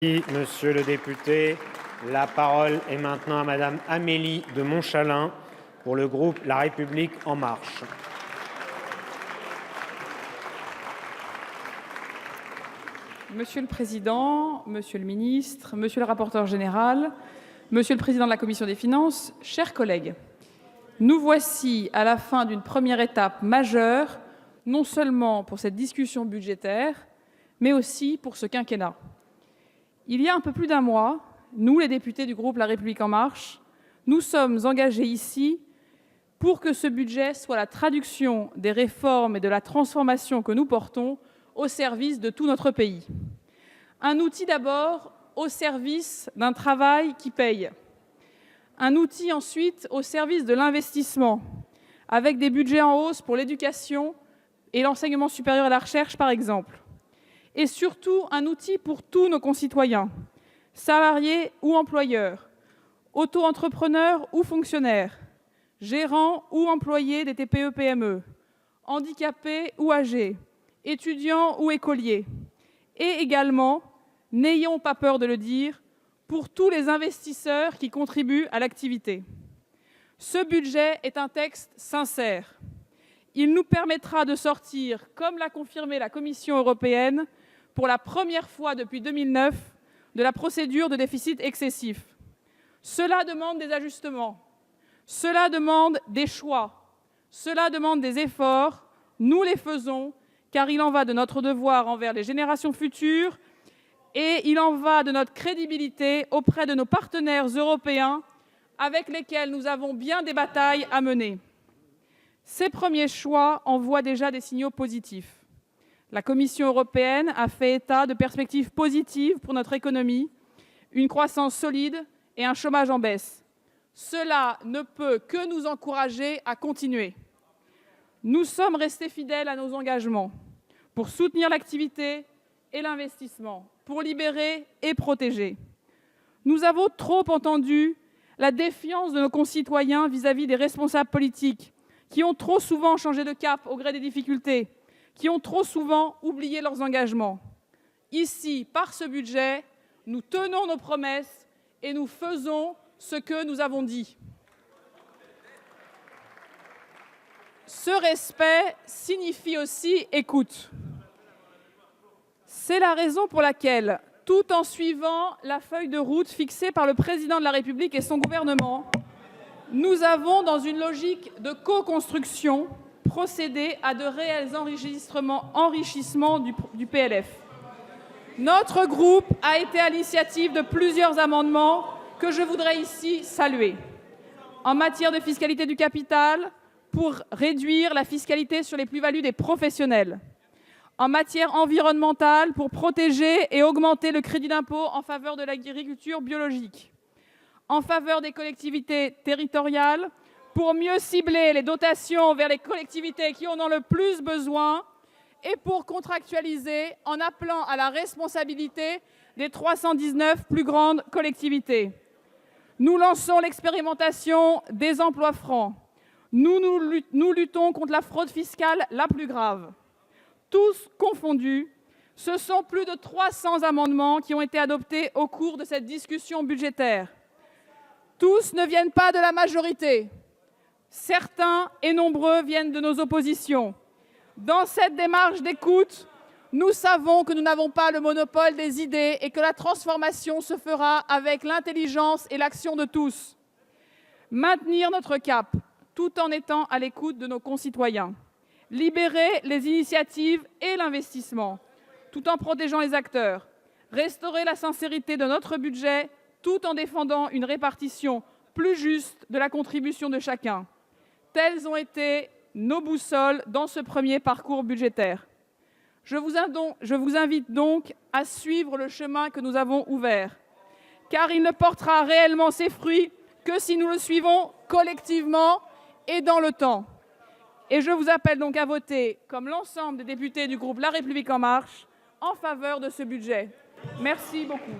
Monsieur le député. La parole est maintenant à Madame Amélie de Montchalin pour le groupe La République En Marche. Monsieur le Président, Monsieur le Ministre, Monsieur le rapporteur général, Monsieur le Président de la Commission des finances, chers collègues, nous voici à la fin d'une première étape majeure, non seulement pour cette discussion budgétaire, mais aussi pour ce quinquennat. Il y a un peu plus d'un mois, nous, les députés du groupe La République En Marche, nous sommes engagés ici pour que ce budget soit la traduction des réformes et de la transformation que nous portons au service de tout notre pays. Un outil d'abord au service d'un travail qui paye. Un outil ensuite au service de l'investissement, avec des budgets en hausse pour l'éducation et l'enseignement supérieur et la recherche, par exemple. Et surtout un outil pour tous nos concitoyens, salariés ou employeurs, auto-entrepreneurs ou fonctionnaires, gérants ou employés des TPE-PME, handicapés ou âgés, étudiants ou écoliers, et également, n'ayons pas peur de le dire, pour tous les investisseurs qui contribuent à l'activité. Ce budget est un texte sincère. Il nous permettra de sortir, comme l'a confirmé la Commission européenne, pour la première fois depuis 2009, de la procédure de déficit excessif. Cela demande des ajustements, cela demande des choix, cela demande des efforts. Nous les faisons, car il en va de notre devoir envers les générations futures et il en va de notre crédibilité auprès de nos partenaires européens avec lesquels nous avons bien des batailles à mener. Ces premiers choix envoient déjà des signaux positifs. La Commission européenne a fait état de perspectives positives pour notre économie, une croissance solide et un chômage en baisse. Cela ne peut que nous encourager à continuer. Nous sommes restés fidèles à nos engagements pour soutenir l'activité et l'investissement, pour libérer et protéger. Nous avons trop entendu la défiance de nos concitoyens vis-à-vis des responsables politiques qui ont trop souvent changé de cap au gré des difficultés, qui ont trop souvent oublié leurs engagements. Ici, par ce budget, nous tenons nos promesses et nous faisons ce que nous avons dit. Ce respect signifie aussi écoute. C'est la raison pour laquelle, tout en suivant la feuille de route fixée par le Président de la République et son gouvernement, nous avons, dans une logique de co-construction, procédé à de réels enrichissements du PLF. Notre groupe a été à l'initiative de plusieurs amendements que je voudrais ici saluer. En matière de fiscalité du capital, pour réduire la fiscalité sur les plus-values des professionnels. En matière environnementale, pour protéger et augmenter le crédit d'impôt en faveur de l'agriculture biologique. En faveur des collectivités territoriales, pour mieux cibler les dotations vers les collectivités qui en ont le plus besoin et pour contractualiser en appelant à la responsabilité des 319 plus grandes collectivités. Nous lançons l'expérimentation des emplois francs. Nous luttons contre la fraude fiscale la plus grave. Tous confondus, ce sont plus de 300 amendements qui ont été adoptés au cours de cette discussion budgétaire. Tous ne viennent pas de la majorité. Certains et nombreux viennent de nos oppositions. Dans cette démarche d'écoute, nous savons que nous n'avons pas le monopole des idées et que la transformation se fera avec l'intelligence et l'action de tous. Maintenir notre cap, tout en étant à l'écoute de nos concitoyens. Libérer les initiatives et l'investissement, tout en protégeant les acteurs. Restaurer la sincérité de notre budget, tout en défendant une répartition plus juste de la contribution de chacun. Telles ont été nos boussoles dans ce premier parcours budgétaire. Je vous invite donc à suivre le chemin que nous avons ouvert, car il ne portera réellement ses fruits que si nous le suivons collectivement et dans le temps. Et je vous appelle donc à voter, comme l'ensemble des députés du groupe La République En Marche, en faveur de ce budget. Merci beaucoup.